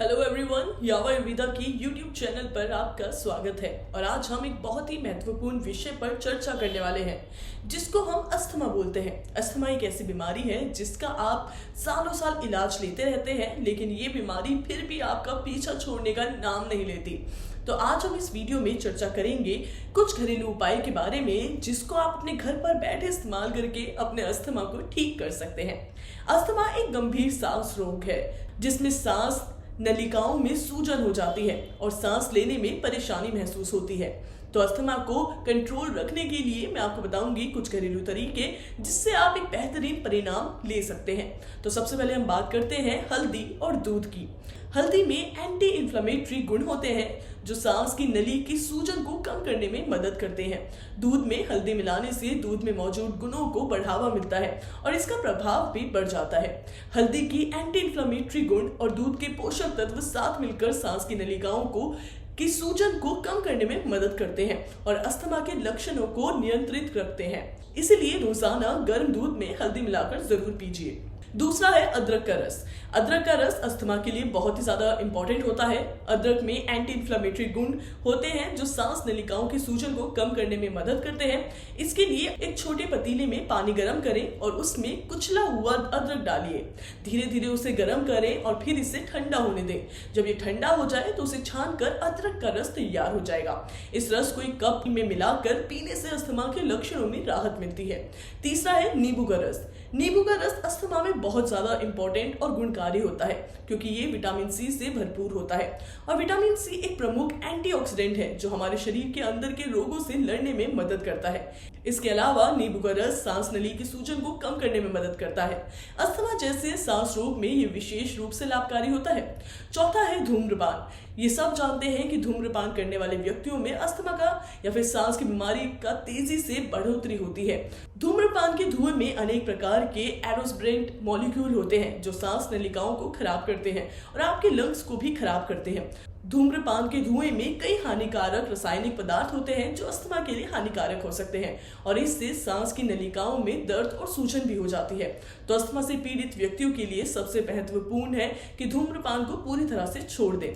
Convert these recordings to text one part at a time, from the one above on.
Hello everyone, यावा आयुर्वेदा की YouTube channel पर आपका स्वागत है। और आज हम एक बहुत ही महत्वपूर्ण विषय पर चर्चा करने वाले हैं जिसको हम अस्थमा बोलते हैं। अस्थमा एक ऐसी बीमारी है जिसका आप सालों साल इलाज लेते रहते हैं, लेकिन ये बीमारी फिर भी आपका पीछा छोड़ने का नाम नहीं लेती। तो आज हम इस वीडियो में चर्चा करेंगे कुछ घरेलू उपाय के बारे में जिसको आप अपने घर पर बैठे इस्तेमाल करके अपने अस्थमा को ठीक कर सकते हैं। अस्थमा एक गंभीर सांस रोग है जिसमें सांस नलिकाओं में सूजन हो जाती है और सांस लेने में परेशानी महसूस होती है। तो अस्थमा को कंट्रोल रखने के लिए मैं आपको बताऊंगी कुछ घरेलू तरीके जिससे आप एक बेहतरीन परिणाम ले सकते हैं। तो सबसे पहले हम बात करते हैं हल्दी और दूध की। हल्दी में एंटी इन्फ्लेमेटरी गुण होते हैं जो सांस की नली की सूजन को कम करने में मदद करते हैं। दूध में हल्दी मिलाने से दूध में मौजूद गुणों को बढ़ावा मिलता है और इसका प्रभाव भी बढ़ जाता है। हल्दी की एंटी इन्फ्लेमेटरी गुण और दूध के पोषक तत्व साथ मिलकर सांस की नलिकाओं की सूजन को कम करने में मदद करते हैं और अस्थमा के लक्षणों को नियंत्रित रखते हैं। इसलिए रोजाना गर्म दूध में हल्दी मिलाकर जरूर पीजिए। दूसरा है अदरक का रस। अदरक का रस अस्थमा के लिए बहुत ही ज्यादा इंपॉर्टेंट होता है। अदरक में एंटी इन्फ्लेमेटरी गुण होते हैं जो सांस नलिकाओं की सूजन को कम करने में मदद करते हैं। इसके लिए एक छोटे पतीले में पानी गर्म करें और उसमें कुचला हुआ अदरक डालिए। धीरे धीरे उसे गर्म करें और फिर इसे ठंडा होने दें। जब ये ठंडा हो जाए तो उसे छानकर अदरक का रस तैयार हो जाएगा। इस रस को एक कप में मिलाकर पीने से अस्थमा के लक्षणों में राहत मिलती है। तीसरा है नींबू का रस। नींबू का रस अस्थमा में बहुत ज्यादा इंपॉर्टेंट और गुणकारी होता है क्योंकि ये विटामिन सी से भरपूर होता है और विटामिन सी एक प्रमुख एंटीऑक्सीडेंट है जो हमारे शरीर के अंदर के रोगों से लड़ने में मदद करता है। इसके अलावा नींबू का रस सांस नली की सूजन को कम करने में मदद करता है। अस्थमा जैसे सांस रोग में ये विशेष रूप से लाभकारी होता है। चौथा है धूम्रपान। ये सब जानते हैं कि धूम्रपान करने वाले व्यक्तियों में अस्थमा का या फिर सांस की बीमारी का तेजी से बढ़ोतरी होती है। धूम्रपान के धुएं में अनेक प्रकार के एरोसब्रेंट मॉलिक्यूल होते हैं जो सांस नलिकाओं को खराब करते हैं और आपके लंग्स को भी खराब करते हैं। धूम्रपान के धुएं में कई हानिकारक रासायनिक पदार्थ होते हैं जो अस्थमा के लिए हानिकारक हो सकते हैं और इससे सांस की नलिकाओं में दर्द और सूजन भी हो जाती है। तो अस्थमा से पीड़ित व्यक्तियों के लिए सबसे महत्वपूर्ण है कि धूम्रपान को पूरी तरह से छोड़ दें।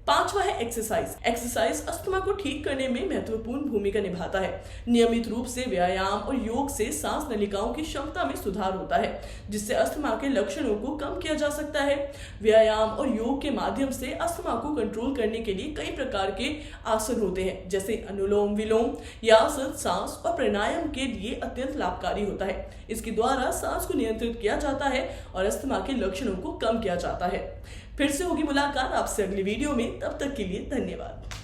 पांचवा है एक्सरसाइज। एक्सरसाइज अस्थमा को ठीक करने में महत्वपूर्ण भूमिका निभाता है। नियमित रूप से व्यायाम और योग से सांस नलिकाओं की क्षमता में सुधार होता है जिससे अस्थमा के लक्षणों को कम किया जा सकता है। व्यायाम और योग के माध्यम से अस्थमा को कंट्रोल करने के लिए कई प्रकार के आसन होते हैं जैसे अनुलोम विलोम या आसन सांस और प्राणायाम के लिए अत्यंत लाभकारी होता है। इसके द्वारा सांस को नियंत्रित किया जाता है और अस्थमा के लक्षणों को कम किया जाता है। फिर से होगी मुलाकात आपसे अगली वीडियो में। तब तक के लिए धन्यवाद।